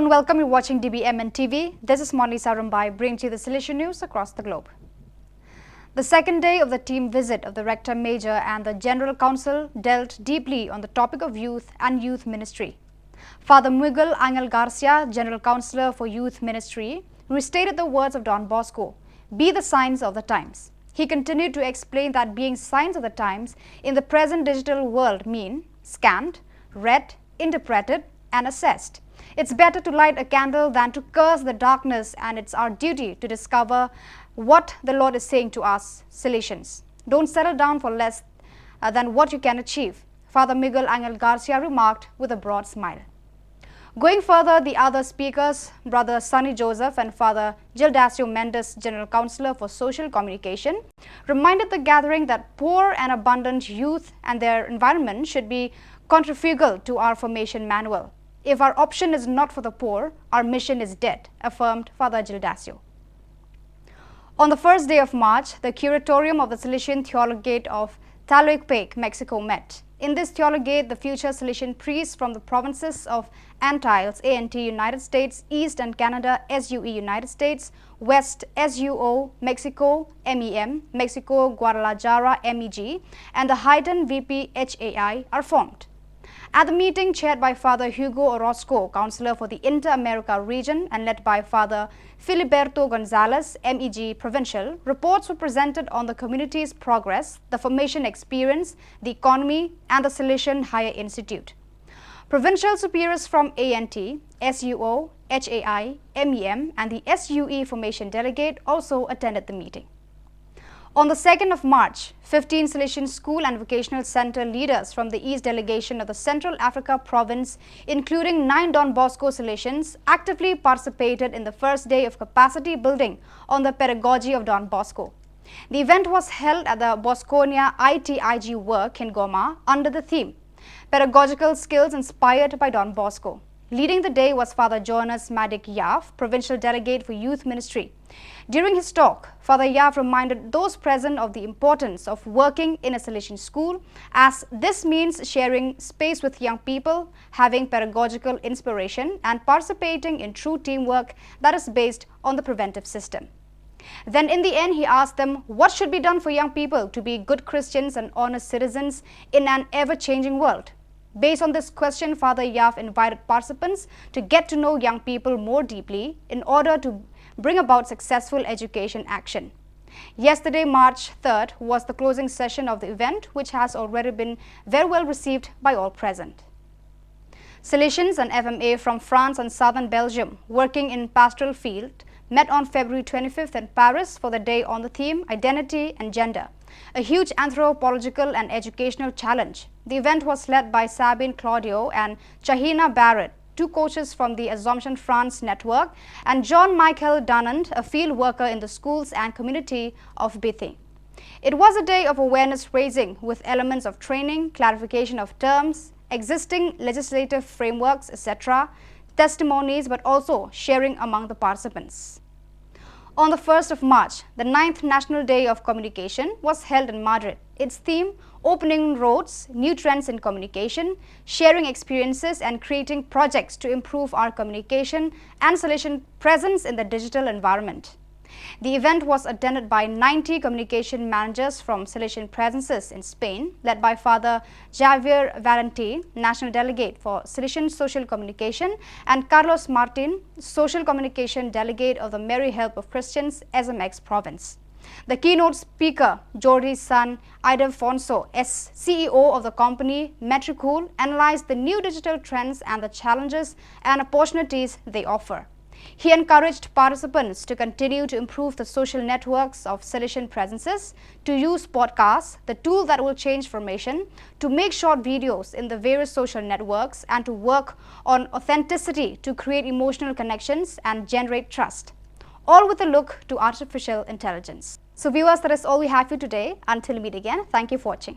and welcome. You're watching DBMN TV. This is Monisa Rumbai bringing to you the Salesian news across the globe. The second day of the team visit of the Rector Major and the General Council dealt deeply on the topic of youth and youth ministry. Father Miguel Angel Garcia, General Councillor for Youth Ministry, restated the words of Don Bosco, "Be the signs of the times." He continued to explain that being signs of the times in the present digital world mean scanned, read, interpreted and assessed. It's better to light a candle than to curse the darkness, and it's our duty to discover what the Lord is saying to us, Salesians. Don't settle down for less than what you can achieve, Father Miguel Angel Garcia remarked with a broad smile. Going further, the other speakers, Brother Sonny Joseph and Father Gildacio Mendes, General Councillor for Social Communication, reminded the gathering that poor and abundant youth and their environment should be contrifugal to our formation manual. If our option is not for the poor, our mission is dead, affirmed Father Gildacio. On the first day of March, the curatorium of the Salesian Theologate of Taloypec, Mexico met. In this theologate, the future Salesian priests from the provinces of Antilles, ANT, United States, East and Canada, SUE, United States, West, SUO, Mexico, MEM, Mexico, Guadalajara, MEG, and the Haydn VP HAI are formed. At the meeting chaired by Father Hugo Orozco, Councillor for the Inter-America region, and led by Father Filiberto Gonzalez, MEG Provincial, reports were presented on the community's progress, the formation experience, the economy, and the Salesian Higher Institute. Provincial superiors from ANT, SUO, HAI, MEM, and the SUE formation delegate also attended the meeting. On the 2nd of March, 15 Salesian School and Vocational Center leaders from the East Delegation of the Central Africa Province, including 9 Don Bosco Salesians, actively participated in the first day of capacity building on the pedagogy of Don Bosco. The event was held at the Bosconia ITIG work in Goma under the theme, Pedagogical Skills Inspired by Don Bosco. Leading the day was Father Jonas Madik Yaf, Provincial Delegate for Youth Ministry. During his talk, Father Yaf reminded those present of the importance of working in a Salesian school, as this means sharing space with young people, having pedagogical inspiration, and participating in true teamwork that is based on the preventive system. Then in the end, he asked them what should be done for young people to be good Christians and honest citizens in an ever-changing world. Based on this question, Father Yaf invited participants to get to know young people more deeply in order to bring about successful education action. Yesterday, March 3rd, was the closing session of the event, which has already been very well received by all present. Salesians and FMA from France and southern Belgium, working in pastoral field, met on February 25th in Paris for the day on the theme Identity and Gender, a huge anthropological and educational challenge. The event was led by Sabine Claudio and Chahina Barrett, 2 coaches from the Assumption France network, and John Michael Dunant, a field worker in the schools and community of Bithie. It was a day of awareness raising with elements of training, clarification of terms, existing legislative frameworks, etc., testimonies, but also sharing among the participants. On the 1st of March, the 9th National Day of Communication was held in Madrid. Its theme, Opening Roads, New Trends in Communication, Sharing Experiences and Creating Projects to Improve Our Communication and Salesian Presence in the Digital Environment. The event was attended by 90 communication managers from Salesian Presences in Spain, led by Father Javier Valenti, National Delegate for Salesian Social Communication, and Carlos Martin, Social Communication Delegate of the Mary Help of Christians, SMX Province. The keynote speaker, Jordi's son, Ildefonso, CEO of the company Metricool, analyzed the new digital trends and the challenges and opportunities they offer. He encouraged participants to continue to improve the social networks of Salesian Presences, to use podcasts, the tool that will change formation, to make short videos in the various social networks, and to work on authenticity to create emotional connections and generate trust, all with a look to artificial intelligence. So viewers, that is all we have for you today. Until we meet again, thank you for watching.